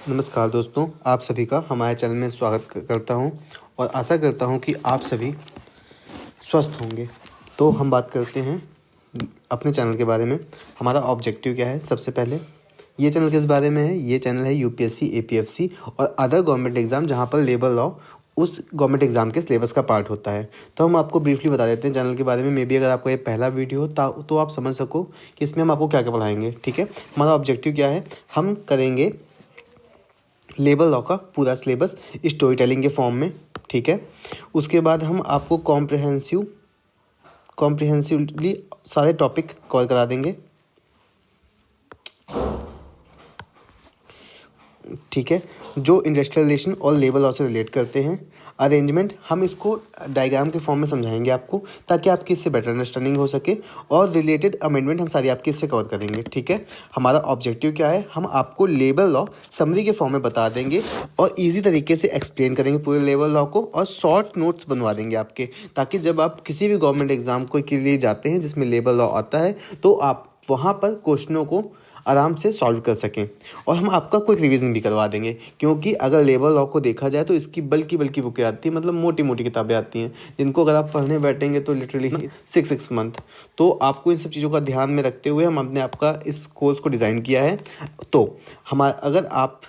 नमस्कार दोस्तों, आप सभी का हमारे चैनल में स्वागत करता हूं और आशा करता हूं कि आप सभी स्वस्थ होंगे। तो हम बात करते हैं अपने चैनल के बारे में। हमारा ऑब्जेक्टिव क्या है? सबसे पहले ये चैनल किस बारे में है? ये चैनल है यूपीएससी, एपीएफसी और अदर गवर्नमेंट एग्ज़ाम जहाँ पर लेबर लॉ उस गवर्नमेंट एग्ज़ाम के सिलेबस का पार्ट होता है। तो हम आपको ब्रीफली बता देते हैं चैनल के बारे में। मे बी अगर आपका ये पहला वीडियो हो तो आप समझ सको कि इसमें हम आपको क्या क्या पढ़ाएंगे। ठीक है, हमारा ऑब्जेक्टिव क्या है? हम करेंगे लेबर लॉ का पूरा सिलेबस स्टोरी टेलिंग के फॉर्म में। ठीक है, उसके बाद हम आपको कॉम्प्रिहेंसिवली सारे टॉपिक कवर करा देंगे। ठीक है, जो इंडस्ट्रियल रिलेशन और लेबर लॉ से रिलेट करते हैं। अरेंजमेंट हम इसको डायग्राम के फॉर्म में समझाएंगे आपको, ताकि आपकी इससे बेटर अंडरस्टैंडिंग हो सके। और रिलेटेड अमेंडमेंट हम सारी आपकी इससे कवर करेंगे। ठीक है, हमारा ऑब्जेक्टिव क्या है? हम आपको लेबर लॉ समरी के फॉर्म में बता देंगे और इजी तरीके से एक्सप्लेन करेंगे पूरे लेबर लॉ को, और शॉर्ट नोट्स बनवा देंगे आपके, ताकि जब आप किसी भी गवर्नमेंट एग्जाम को के लिए जाते हैं जिसमें लेबर लॉ आता है तो आप वहाँ पर क्वेश्चनों को आराम से सॉल्व कर सकें। और हम आपका क्विक रिवीजन भी करवा देंगे, क्योंकि अगर लेबर लॉ को देखा जाए तो इसकी बल्कि बुकें आती हैं, मतलब मोटी मोटी किताबें आती हैं, जिनको अगर आप पढ़ने बैठेंगे तो लिटरली 6 मंथ। तो आपको इन सब चीज़ों का ध्यान में रखते हुए हमने आपका इस कोर्स को डिज़ाइन किया है। तो हमारा अगर आप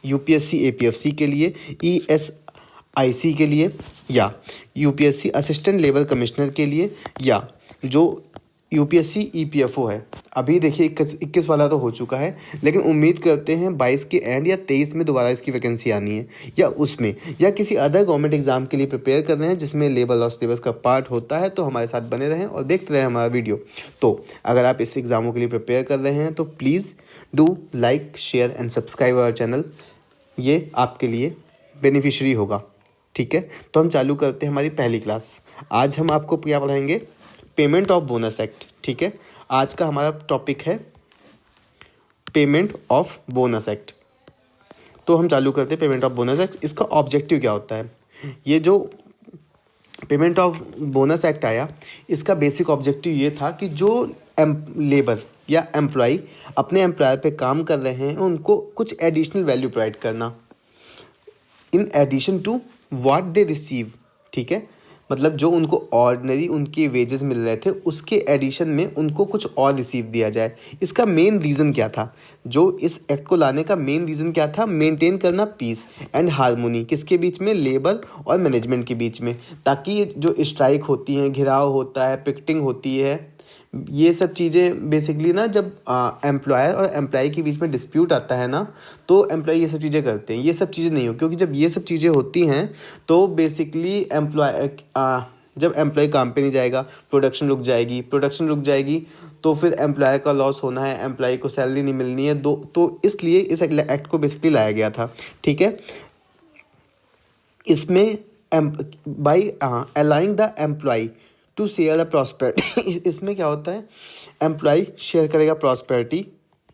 यूपीएससी एपीएफसी के लिए, ईएसआईसी के लिए, या यूपीएससी असिस्टेंट लेबर कमिश्नर के लिए, या जो यूपीएससी ईपीएफओ है, अभी देखिए 21 वाला तो हो चुका है, लेकिन उम्मीद करते हैं 22 के एंड या 23 में दोबारा इसकी वैकेंसी आनी है, या उसमें, या किसी अदर गवर्नमेंट एग्जाम के लिए प्रिपेयर कर रहे हैं जिसमें लेबर लॉ सिलेबस का पार्ट होता है, तो हमारे साथ बने रहें और देखते रहें हमारा वीडियो। तो अगर आप इस एग्ज़ामों के लिए प्रिपेयर कर रहे हैं तो please do like, share and subscribe our channel. ये आपके लिए बेनिफिशियरी होगा। ठीक है, तो हम चालू करते हैं हमारी पहली क्लास। आज हम आपको क्या पढ़ाएंगे? Payment of bonus act. ठीक है, आज का हमारा टॉपिक है पेमेंट ऑफ बोनस एक्ट। तो हम चालू करते हैं पेमेंट ऑफ बोनस एक्ट। इसका ऑब्जेक्टिव क्या होता है? ये जो पेमेंट ऑफ बोनस एक्ट आया, इसका बेसिक ऑब्जेक्टिव ये था कि जो लेबर या एम्प्लॉय अपने एम्प्लॉयर पे काम कर रहे हैं उनको कुछ एडिशनल वैल्यू प्रोवाइड करना, in addition to what they receive. ठीक है, मतलब जो उनको ऑर्डिनरी उनके वेजेस मिल रहे थे उसके एडिशन में उनको कुछ और रिसीव दिया जाए। इसका मेन रीज़न क्या था? जो इस एक्ट को लाने का मेन रीज़न क्या था? मेंटेन करना पीस एंड हार्मोनी, किसके बीच में? लेबर और मैनेजमेंट के बीच में, ताकि जो स्ट्राइक होती हैं, घिराव होता है, पिकेटिंग होती है, ये सब चीज़ें बेसिकली ना, जब एम्प्लॉयर और एम्प्लॉय के बीच में डिस्प्यूट आता है ना, तो एम्प्लॉय ये सब चीज़ें करते हैं। ये सब चीज़ें नहीं हो, क्योंकि जब ये सब चीज़ें होती हैं तो बेसिकली जब एम्प्लॉय काम पे नहीं जाएगा, प्रोडक्शन रुक जाएगी, तो फिर एम्प्लॉयर का लॉस होना है, एम्प्लॉय को सैलरी नहीं मिलनी है। तो इसलिए इस एक्ट को बेसिकली लाया गया था। ठीक है, इसमें by allowing the employee to share a prosperity इसमें क्या होता है? एम्प्लॉय शेयर करेगा प्रॉस्पेरिटी,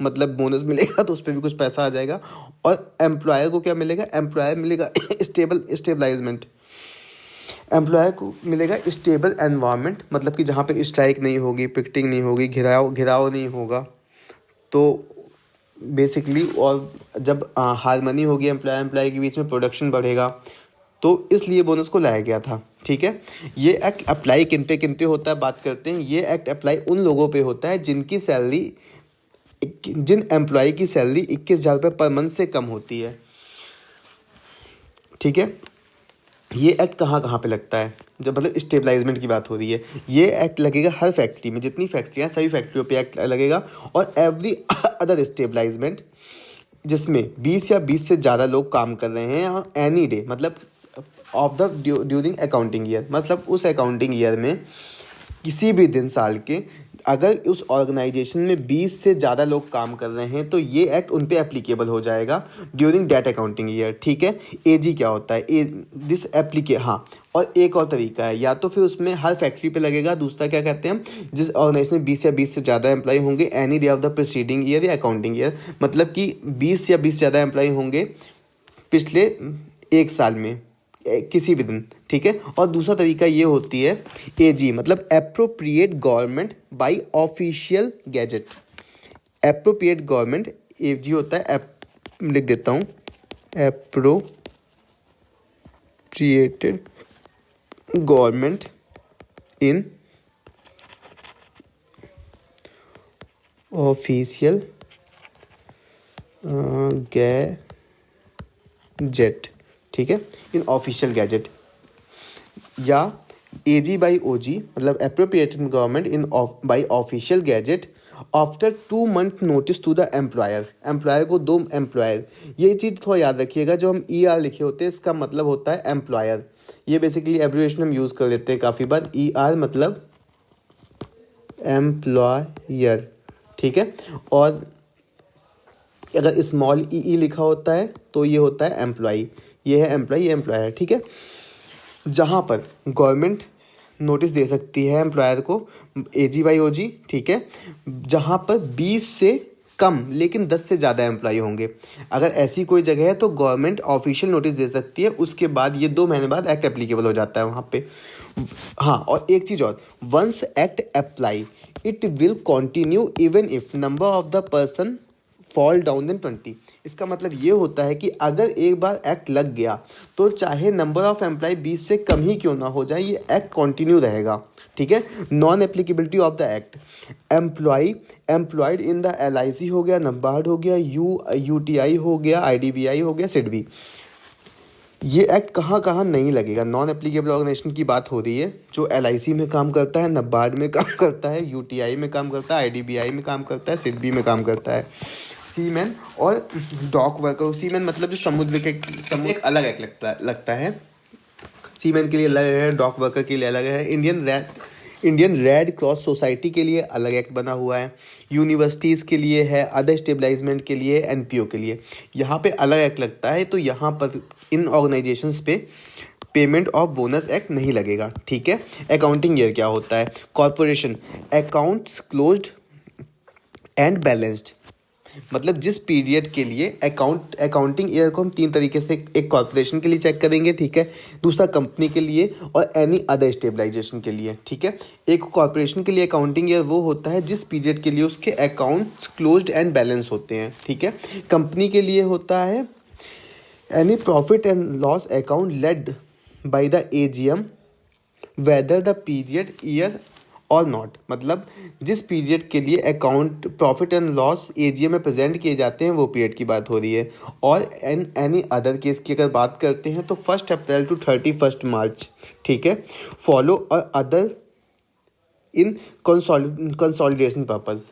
मतलब बोनस मिलेगा तो उस पर भी कुछ पैसा आ जाएगा। और एम्प्लॉयर को क्या मिलेगा? एम्प्लॉयर मिलेगा स्टेबलाइजमेंट। एम्प्लॉयर को मिलेगा स्टेबल एनवायरनमेंट, मतलब कि जहाँ पे स्ट्राइक नहीं होगी, पिकेटिंग नहीं होगी, घिराव नहीं होगा। तो बेसिकली, और जब हार्मनी होगी एम्प्लॉय के बीच में, प्रोडक्शन बढ़ेगा। तो इसलिए बोनस को लाया गया था। ठीक है, ये एक्ट अप्लाई किन पे होता है बात करते हैं। ये एक्ट अप्लाई उन लोगों पे होता है जिन एम्प्लॉय की सैलरी 21,000 रुपये पर मंथ से कम होती है। ठीक है, ये एक्ट कहाँ पे लगता है? जब मतलब स्टेबलाइजमेंट की बात हो रही है, ये एक्ट लगेगा हर फैक्ट्री में, जितनी फैक्ट्रियाँ, सभी फैक्ट्रियों पे एक्ट लगेगा। और एवरी अदर स्टेबलाइजमेंट जिसमें 20 या 20 से ज़्यादा लोग काम कर रहे हैं एनी डे, मतलब of the during accounting year, मतलब उस अकाउंटिंग ईयर में किसी भी दिन साल के, अगर उस ऑर्गेनाइजेशन में 20 से ज़्यादा लोग काम कर रहे हैं तो ये एक्ट उन पे एप्लीकेबल हो जाएगा ड्यूरिंग दैट अकाउंटिंग ईयर। ठीक है, एजी क्या होता है? दिस एप्लीके हाँ। और एक और तरीका है, या तो फिर उसमें हर फैक्ट्री पे लगेगा। दूसरा क्या कहते हैं हम? जिस ऑर्गेनाइजेशन में 20 या 20 से ज़्यादा एम्प्लॉय होंगे any day of the preceding year या अकाउंटिंग ईयर, मतलब कि 20 या 20 से ज़्यादा एम्प्लॉय होंगे पिछले एक साल में किसी भी दिन। ठीक है, और दूसरा तरीका ये होती है एजी, मतलब appropriate government by official gazette. Appropriate government AG होता है, लिख देता हूँ, appropriated government in official gazette, ठीक है, इन ऑफिशियल गैजेट, या AG by OG मतलब appropriated government in by official gazette after 2 month notice to the employer. Employer को 2 एम्प्लॉयर, ये चीज़ थोड़ा याद रखिएगा, जो हम ER लिखे होते हैं इसका मतलब होता है एम्प्लॉयर। ये बेसिकली एब्रिविएशन हम यूज़ कर लेते हैं काफ़ी बार, ER मतलब एम्प्लॉयर, ठीक है। और अगर स्मॉल ई लिखा होता है तो ये होता है एम्प्लॉई, ये है एम्प्लॉई, ये एम्प्लॉयर, ठीक है। जहाँ पर गवर्नमेंट नोटिस दे सकती है एम्प्लॉयर को AG by OG, ठीक है, जहाँ पर 20 से कम लेकिन 10 से ज़्यादा एम्प्लॉई होंगे। अगर ऐसी कोई जगह है तो गवर्नमेंट ऑफिशियल नोटिस दे सकती है, उसके बाद ये 2 महीने बाद एक्ट एप्लीकेबल हो जाता है वहाँ पे। हाँ, और एक चीज़ और, once act apply it will continue even if number of the person fall down then 20। इसका मतलब ये होता है कि अगर एक बार एक्ट लग गया तो चाहे नंबर ऑफ एम्प्लॉय 20 से कम ही क्यों ना हो जाए, ये एक्ट कंटिन्यू रहेगा, ठीक है। Non applicability of the act, employee employed in the LIC हो गया, नबार्ड हो गया, UTI हो गया, IDBI हो गया, SIDBI, ये एक्ट कहाँ कहाँ नहीं लगेगा। नॉन एप्लीकेबल ऑर्गेनाइजेशन की बात हो रही है, जो LIC में काम करता है, नबार्ड में काम करता है, UTI में काम करता है, IDBI में काम करता है, SIDBI में काम करता है। सीमैन और डॉक वर्कर, सीमैन मतलब जो समुद्र एक अलग एक्ट लगता है, सीमैन के लिए अलग है, डॉक वर्कर के लिए अलग है, इंडियन रेड क्रॉस सोसाइटी के लिए अलग एक्ट बना हुआ है, यूनिवर्सिटीज़ के लिए है, अदर स्टेबलाइजमेंट के लिए, NPO के लिए यहाँ पे अलग एक्ट लगता है। तो यहाँ पर इन ऑर्गेनाइजेशंस पे पेमेंट ऑफ बोनस एक्ट नहीं लगेगा, ठीक है। अकाउंटिंग ईयर क्या होता है, corporation accounts closed end balanced, मतलब जिस पीरियड के लिए अकाउंटिंग ईयर को हम 3 तरीके से, एक कॉर्पोरेशन के लिए चेक करेंगे, ठीक है, दूसरा कंपनी के लिए और एनी अदर स्टेबलाइजेशन के लिए, ठीक है। एक कॉर्पोरेशन के लिए अकाउंटिंग ईयर वो होता है जिस पीरियड के लिए उसके अकाउंट्स क्लोज्ड एंड बैलेंस होते हैं, ठीक है। कंपनी के लिए होता है any profit and loss account led by the AGM whether the period year और नॉट, मतलब जिस पीरियड के लिए account profit and loss AGM में प्रेजेंट किए जाते हैं वो पीरियड की बात हो रही है। और एनी अदर केस की अगर बात करते हैं तो 1 अप्रैल टू 31 मार्च, ठीक है, follow or other in consolidation purpose,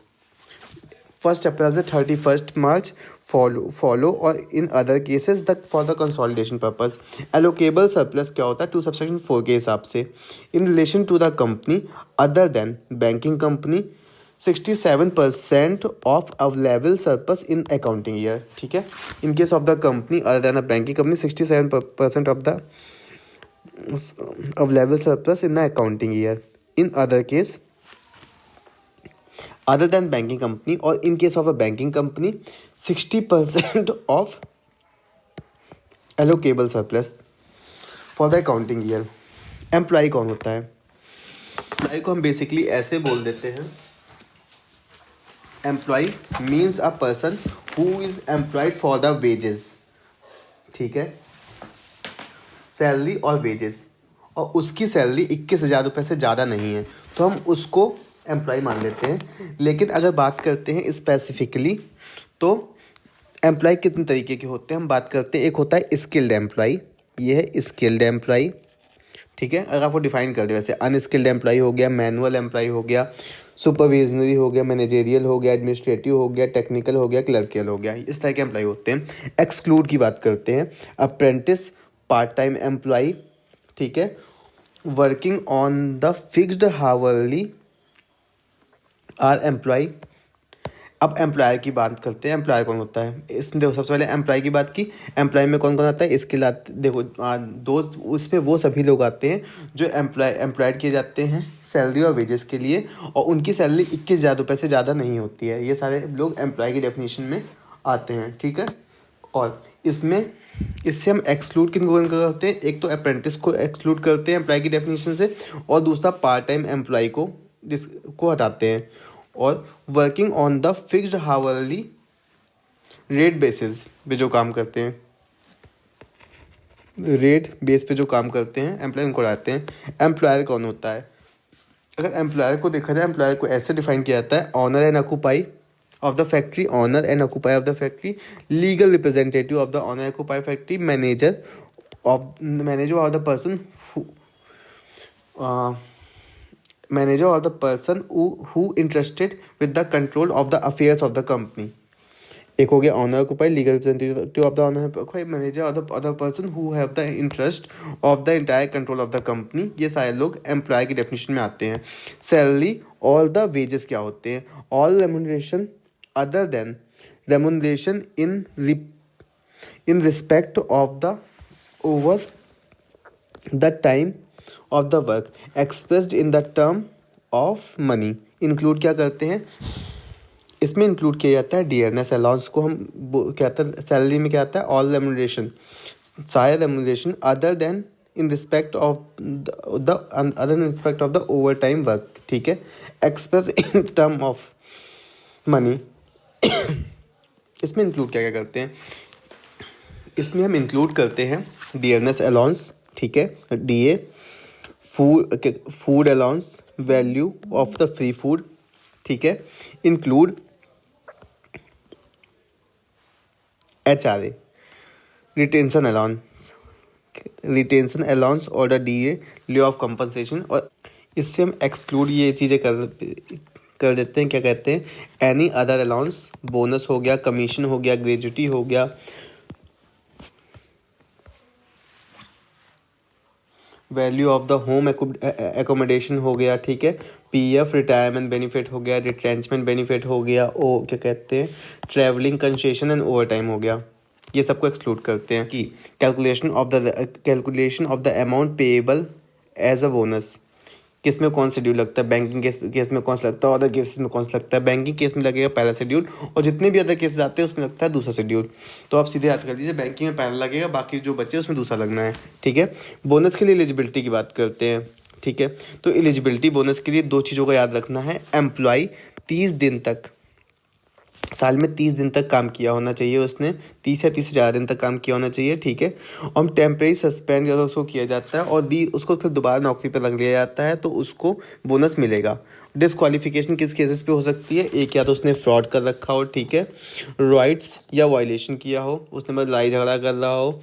1 April से 31 March follow or in other cases the for the consolidation purpose. Allocable surplus क्या होता है 2 सबसेक्शन 4 के हिसाब से, in relation to the company other than banking company 67% of available surplus in accounting year, ठीक है। In case of the company other than a banking company 67% of the available surplus in the accounting year, in other case other than banking company or in case of a banking company 60% of allocable surplus for the accounting year। Employee कौन होता है, employ को हम basically ऐसे बोल देते हैं, employee means a person who is employed for the wages, ठीक है, सैलरी और वेजेस, और उसकी सैलरी 21,000 रुपये से ज़्यादा नहीं है तो हम उसको एम्प्लॉय मान लेते हैं। लेकिन अगर बात करते हैं स्पेसिफिकली तो एम्प्लॉय कितने तरीके के होते हैं हम बात करते हैं। एक होता है स्किल्ड एम्प्लॉय, ये है स्किल्ड एम्प्लॉय, ठीक है। अगर आपको डिफाइन कर दे, वैसे अनस्किल्ड एम्प्लॉय हो गया, मैनुअल एम्प्लॉय हो गया, सुपरविजनरी हो गया, मैनेजेरियल हो गया, एडमिनिस्ट्रेटिव हो गया, टेक्निकल हो गया, क्लर्कियल हो गया, इस तरह के एम्प्लॉय होते हैं। एक्सक्लूड की बात करते हैं, अप्रेंटिस, पार्ट टाइम एम्प्लॉय, ठीक है, working on the fixed hourly are employee. अब एम्प्लॉयर की बात करते हैं, एम्प्लॉयर कौन होता है, इसमें देखो सबसे पहले एम्प्लॉय की बात की, एम्प्लॉय में कौन कौन आता है, स्किल आते, देखो दो, उसमें वो सभी लोग आते हैं जो एम्प्लॉयड किए जाते हैं सैलरी और वेजेस के लिए, और उनकी सैलरी 21,000 रुपये से ज़्यादा नहीं होती है, ये सारे लोग एम्प्लॉय की डेफिनेशन में आते हैं, ठीक है। और इससे हम एक्सक्लूड किन को करते हैं, एक तो अप्रेंटिस को एक्सक्लूड करते हैं एम्प्लॉय की डेफिनेशन से, और दूसरा पार्ट टाइम एम्प्लॉय को जिसको हटाते हैं, और working on the fixed hourly rate basis पे जो काम करते हैं, रेट बेस पे जो काम करते हैं एम्प्लॉय उनको उड़ाते हैं। एम्प्लॉयर कौन होता है? अगर एम्प्लॉयर को देखा जाए, एम्प्लॉयर को ऐसे डिफाइन किया जाता है, owner and occupier of the factory, owner and occupier of the factory, legal representative of the owner occupier factory, manager of the person manager or the person who interested with the control of the affairs of the company। एक हो गया owner occupier, legal representative of the owner occupier, manager और the other person who have the interest of the entire control of the company. ये सारे लोग employ की definition में आते हैं। सैलरी और द वेजेस क्या होते हैं? All remuneration other than remuneration in respect of the over the time of the work expressed in the term of money. Include क्या करते हैं? इसमें इंक्लूड किया जाता है डियरनेस अलाउंस को। हम क्या आता है सैलरी में, क्या आता है? ऑल रेम्यूनरेशन, सारे remuneration other then in respect of the over time work, ठीक है, express in term of money. इसमें इंक्लूड क्या क्या करते हैं? इसमें हम इंक्लूड करते हैं डियरनेस अलाउंस, ठीक है, DA, food allowance, value of the free food, ठीक है, इंक्लूड HRA, रिटेंशन अलाउंस और the DA, leave of compensation. और इससे हम एक्सक्लूड ये चीज़ें कर देते हैं, क्या कहते हैं? एनी अदर अलाउंस, बोनस हो गया, कमीशन हो गया, ग्रेजुटी हो गया, value of the home accommodation हो गया, ठीक है, PF रिटायरमेंट बेनिफिट हो गया, रिट्रेंचमेंट बेनिफिट हो गया, क्या कहते हैं, travelling concession and overtime हो गया। ये सबको एक्सक्लूड करते हैं। कि calculation of the amount payable as a bonus, किस में कौन सा शेड्यूल लगता है? बैंकिंग केस में कौन सा लगता है, अदर केसेस में कौन सा लगता है? बैंकिंग केस में लगेगा पहला शेड्यूल, और जितने भी अदर केसेस आते हैं उसमें लगता है दूसरा शेड्यूल। तो आप सीधे याद कर लीजिए, बैंकिंग में पहला लगेगा, बाकी जो बचे उसमें दूसरा लगना है, ठीक है। बोनस के लिए एलिजिबिलिटी की बात करते हैं, ठीक है। तो एलिजिबिलिटी बोनस के लिए दो चीज़ों का याद रखना है। एम्प्लॉय 30 दिन तक, साल में 30 दिन तक काम किया होना चाहिए उसने, 30 या 30 से ज़्यादा दिन तक काम किया होना चाहिए, ठीक है। और टेम्परेरी सस्पेंड अगर उसको किया जाता है और उसको फिर दोबारा नौकरी पर लग लिया जाता है तो उसको बोनस मिलेगा। डिस्क्वालिफिकेशन किस केसेस पे हो सकती है? एक, या तो उसने फ्रॉड कर रखा हो, ठीक है, राइट्स या वायलेशन किया हो, उसने मतलब लड़ाई झगड़ा कर रहा हो,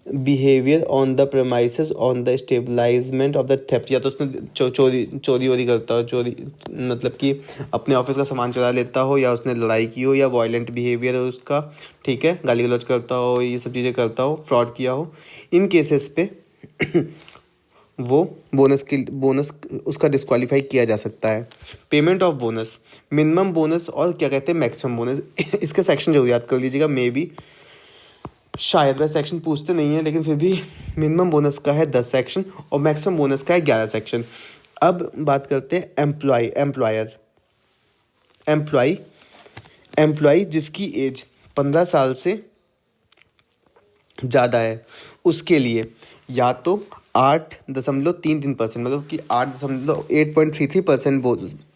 behaviour on the premises on the establishment of the theft, या तो उसने चोरी वोरी करता हो, चोरी मतलब कि अपने ऑफिस का सामान चुरा लेता हो, या उसने लड़ाई की हो, या वायलेंट बिहेवियर है उसका, ठीक है, गाली गलौज करता हो, ये सब चीज़ें करता हो, फ्रॉड किया हो, इन केसेस पे वो बोनस उसका डिस्क्वालीफाई किया जा सकता है। Payment of bonus, minimum bonus और क्या कहते हैं मैक्सिमम बोनस, इसके सेक्शन जरूर याद कर लीजिएगा। मे बी शायद वह सेक्शन पूछते नहीं है, लेकिन फिर भी मिनिमम बोनस का है 10 सेक्शन और मैक्सिमम बोनस का है 11 सेक्शन। अब बात करते हैं एम्प्लॉय जिसकी एज 15 साल से ज़्यादा है, उसके लिए या तो 8.33%, मतलब कि 8.33%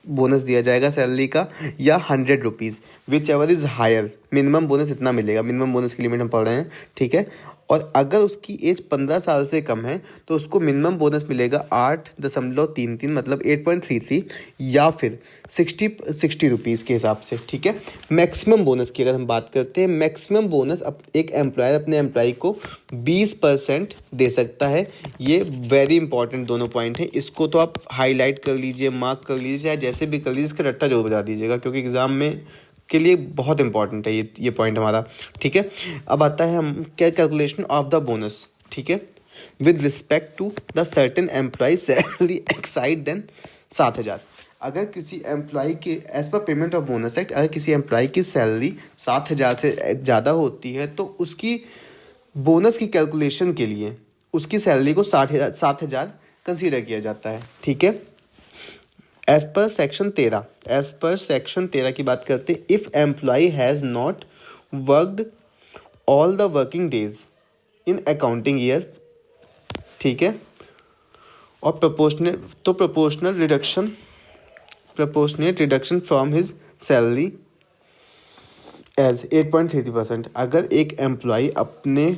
बोनस दिया जाएगा सैलरी का, या 100 rupees, whichever is higher. Minimum bonus इतना मिलेगा, मिनिमम बोनस की लिमिट हम पढ़ रहे हैं, ठीक है। और अगर उसकी एज 15 साल से कम है तो उसको मिनिमम बोनस मिलेगा 8.33, मतलब 8.33, या फिर 60 रुपीज़ के हिसाब से, ठीक है। मैक्सिमम बोनस की अगर हम बात करते हैं, मैक्सिमम बोनस एक एम्प्लॉयर अपने एम्प्लॉय को 20% दे सकता है। ये वेरी इंपॉर्टेंट दोनों पॉइंट है, इसको तो आप हाईलाइट कर लीजिए, मार्क कर लीजिए, या जैसे भी कर लीजिए, इसका रट्टा जरूर बजा दीजिएगा, क्योंकि एग्जाम में के लिए बहुत इंपॉर्टेंट है ये पॉइंट हमारा, ठीक है। अब आता है हम क्या, कैलकुलेशन ऑफ द बोनस, ठीक है, with respect to the certain employee salary exceed than 7,000। अगर किसी एम्प्लॉय के as per payment of bonus act, अगर किसी एम्प्लॉय की सैलरी 7,000 से ज़्यादा होती है तो उसकी बोनस की कैलकुलेशन के लिए उसकी सैलरी को 7,000 कंसीडर किया जाता है, ठीक है। एज पर सेक्शन 13 की बात करते हैं, if employee has not worked all the working days in accounting year, ठीक है, और proportional reduction from his salary as 8.33%। अगर एक एम्प्लॉय अपने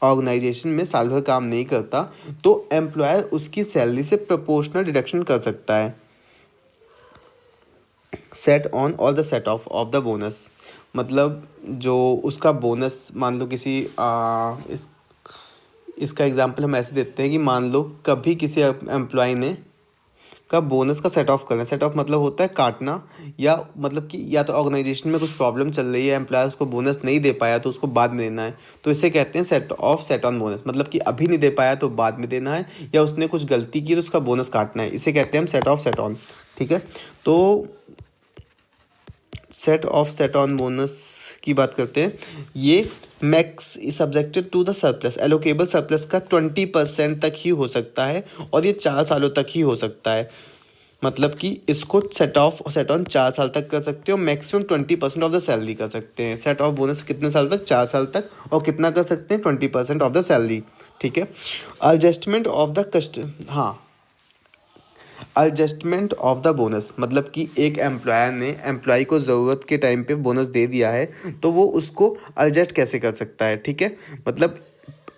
ऑर्गेनाइजेशन में साल भर काम नहीं करता तो एम्प्लॉयर उसकी सैलरी से प्रोपोर्शनल डिडक्शन कर सकता है। सेट ऑन और the set of the bonus, मतलब जो उसका बोनस, मान लो किसी इसका एग्जांपल हम ऐसे देते हैं कि मान लो कभी किसी एम्प्लॉय ने का बोनस का सेट ऑफ करना है। सेट ऑफ मतलब होता है काटना, या मतलब कि या तो ऑर्गेनाइजेशन में कुछ प्रॉब्लम चल रही है, एम्प्लॉय उसको बोनस नहीं दे पाया तो उसको बाद में देना है, तो इसे कहते हैं सेट ऑन बोनस। मतलब कि अभी नहीं दे पाया तो बाद में देना है, या उसने कुछ गलती की तो उसका बोनस काटना है, इसे कहते हैं हम सेट ऑन। ठीक है, तो सेट ऑन बोनस की बात करते हैं। ये max is subjected to the surplus, allocable surplus का 20% तक ही हो सकता है, और ये 4 सालों तक ही हो सकता है। मतलब कि इसको सेट ऑन 4 साल तक कर सकते हो, मैक्सिमम 20% ऑफ द सैलरी कर सकते हैं। सेट ऑफ बोनस कितने साल तक? 4 साल तक। और कितना कर सकते हैं? 20% ऑफ द सैलरी। ठीक है, adjustment of the adjustment of the bonus, मतलब कि एक एम्प्लॉयर ने एम्प्लॉय को ज़रूरत के टाइम पे बोनस दे दिया है तो वो उसको एडजस्ट कैसे कर सकता है। ठीक है, मतलब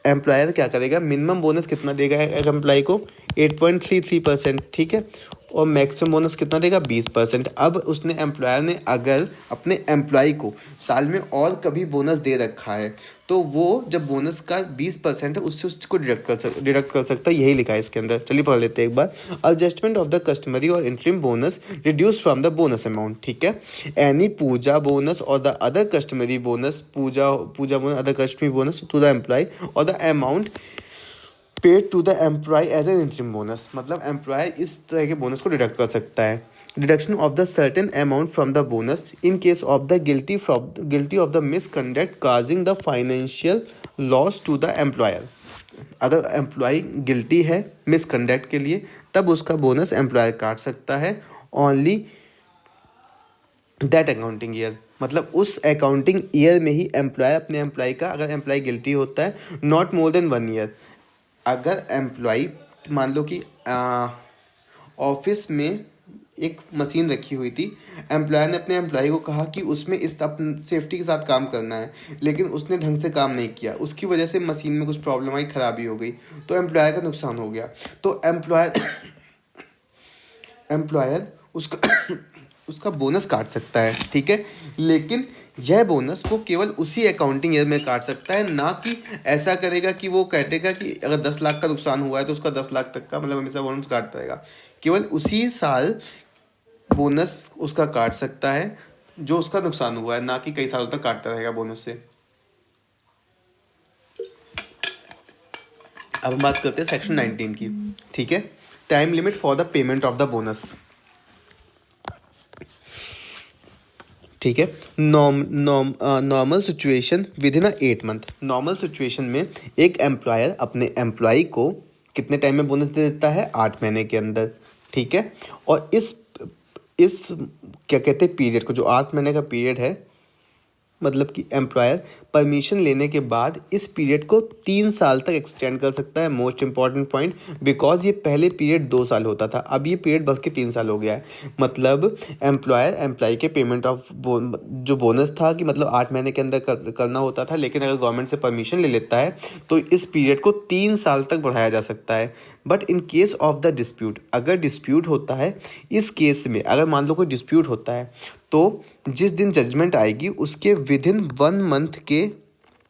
एम्प्लॉयर क्या करेगा, मिनिमम बोनस कितना देगा एक एम्प्लॉय को? 8.33%। ठीक है, और मैक्सिमम बोनस कितना देगा? 20%। अब उसने एम्प्लॉयर ने अगर अपने एम्प्लॉय को साल में और कभी बोनस दे रखा है तो वो जब बोनस का 20% है उससे उसको डिडक्ट कर सकता है। यही लिखा है इसके अंदर। चलिए पढ़ लेते हैं एक बार। एडजस्टमेंट ऑफ द कस्टमरी और interim bonus reduce from the bonus amount. ठीक है, एनी पूजा बोनस और the other customary bonus, Puja bonus, other customary bonus to the employee और the amount paid to the employee as an interim bonus. मतलब employer इस तरह के bonus को deduct कर सकता है। Deduction of the certain amount from the bonus in case of the guilty of the misconduct causing the financial loss to the employer. अगर employee guilty है मिसकंडक्ट के लिए तब उसका बोनस एम्प्लॉयर काट सकता है, ओनली दैट अकाउंटिंग ईयर। मतलब उस अकाउंटिंग ईयर में ही एम्प्लॉयर अपने एम्प्लॉय का, अगर एम्प्लॉय गिल्टी होता है, नॉट मोर देन 1 ईयर। अगर एम्प्लॉय, मान लो कि ऑफिस में एक मशीन रखी हुई थी, एम्प्लॉयर ने अपने एम्प्लॉय को कहा कि उसमें इस सेफ्टी के साथ काम करना है, लेकिन उसने ढंग से काम नहीं किया, उसकी वजह से मशीन में कुछ प्रॉब्लम आई, खराबी हो गई, तो एम्प्लॉयर का नुकसान हो गया। तो एम्प्लॉयर उसका बोनस काट सकता है। ठीक है, लेकिन यह बोनस वो केवल उसी अकाउंटिंग ईयर में काट सकता है, ना कि ऐसा करेगा कि वो काटेगा कि अगर 10 लाख का नुकसान हुआ है तो उसका 10 लाख तक का मतलब हमेशा बोनस काटता रहेगा। केवल उसी साल बोनस उसका काट सकता है जो उसका नुकसान हुआ है, ना कि कई सालों तक काटता रहेगा बोनस से। अब हम बात करते हैं सेक्शन 19 की। ठीक है, time limit for the payment of the bonus. ठीक है, normal situation with in 8 month. Normal situation में एक एम्प्लॉयर अपने एम्प्लॉय को कितने टाइम में बोनस दे देता है? 8 महीने के अंदर। ठीक है, और इस क्या कहते हैं पीरियड को, जो 8 महीने का पीरियड है, मतलब कि एम्प्लॉयर परमिशन लेने के बाद इस पीरियड को 3 साल तक एक्सटेंड कर सकता है। मोस्ट इंपॉर्टेंट पॉइंट, बिकॉज ये पहले पीरियड 2 साल होता था, अब ये पीरियड बढ़ के 3 साल हो गया है। मतलब एम्प्लॉय के पेमेंट ऑफ जो बोनस था कि मतलब 8 महीने के अंदर करना होता था, लेकिन अगर गवर्नमेंट से परमिशन ले लेता है तो इस पीरियड को 3 साल तक बढ़ाया जा सकता है। But in case of the dispute, अगर डिस्प्यूट होता है, इस केस में अगर मान लो कोई डिस्प्यूट होता है तो जिस दिन जजमेंट आएगी उसके विदिन 1 मंथ के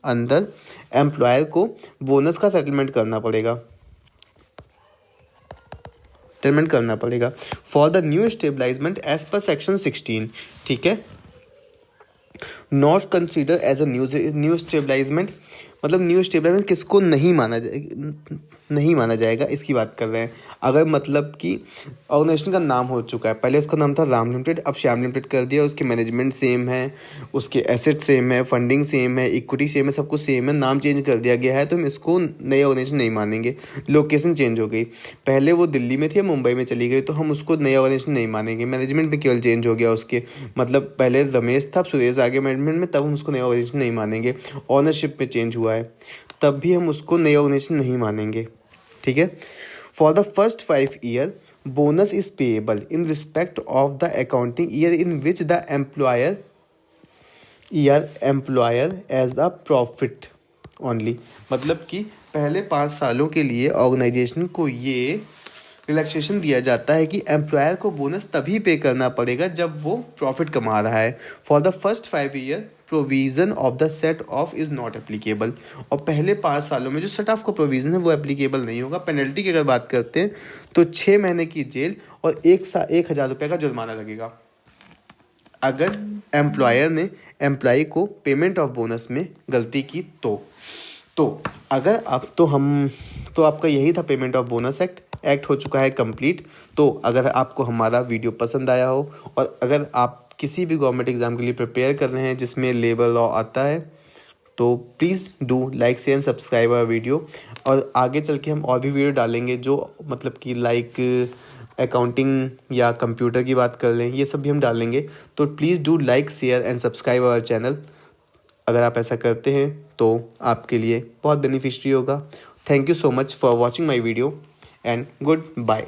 अंदर एम्प्लॉयर को बोनस का सेटलमेंट करना पड़ेगा for the new establishment as per section 16। ठीक है, not consider as a new establishment, मतलब न्यू स्टेबलाइजमेंट किसको नहीं माना जाएगा, इसकी बात कर रहे हैं। अगर मतलब कि ऑर्गेनाइजेशन का नाम हो चुका है, पहले उसका नाम था राम लिमिटेड, अब श्याम लिमिटेड कर दिया, उसके मैनेजमेंट सेम है, उसके एसेट सेम है, फंडिंग सेम है, इक्विटी सेम है, सब कुछ सेम है, नाम चेंज कर दिया गया है, तो हम इसको नए ऑर्गेनाइजेशन नहीं मानेंगे। लोकेशन चेंज हो गई, पहले वो दिल्ली में थी, मुंबई में चली गई, तो हम उसको नया ऑर्गेनाइजेशन नहीं मानेंगे। मैनेजमेंट में केवल चेंज हो गया उसके, मतलब पहले रमेश था, अब सुरेश आ गया मैनेजमेंट में, तब हम उसको नया ऑर्गेनाइजेशन नहीं मानेंगे। ऑनरशिप में चेंज हुआ है तब भी हम उसको नया ऑर्गेनाइजेशन नहीं मानेंगे। ठीक है, for the first 5 year bonus is payable in respect of the accounting year in which the employer as the profit only, मतलब कि पहले 5 सालों के लिए ऑर्गेनाइजेशन को ये रिलैक्सेशन दिया जाता है कि एम्प्लॉयर को बोनस तभी पे करना पड़ेगा जब वो प्रॉफिट कमा रहा है। For the first 5 year provision of the set of is not applicable. और पहले 5 सालों में जो सेट ऑफ का प्रोविज़न है वो एप्लीकेबल नहीं होगा। पेनल्टी की अगर बात करते हैं तो 6 महीने की जेल और 1,000 रुपये का जुर्माना लगेगा अगर एम्प्लॉयर ने एम्प्लॉय को पेमेंट ऑफ बोनस में गलती की तो अगर आप तो आपका यही था पेमेंट ऑफ बोनस एक्ट हो चुका है कंप्लीट। तो अगर आपको हमारा वीडियो पसंद आया हो और अगर आप किसी भी गवर्नमेंट एग्ज़ाम के लिए प्रिपेयर कर रहे हैं जिसमें लेबर लॉ आता है तो please do like share and subscribe our video. और आगे चल के हम और भी वीडियो डालेंगे जो मतलब कि लाइक अकाउंटिंग या कंप्यूटर की बात कर लें, ये सब भी हम डालेंगे। तो please do like share and subscribe our channel. अगर आप ऐसा करते हैं तो आपके लिए बहुत बेनिफिशियरी होगा। Thank you so much for watching my video and good bye.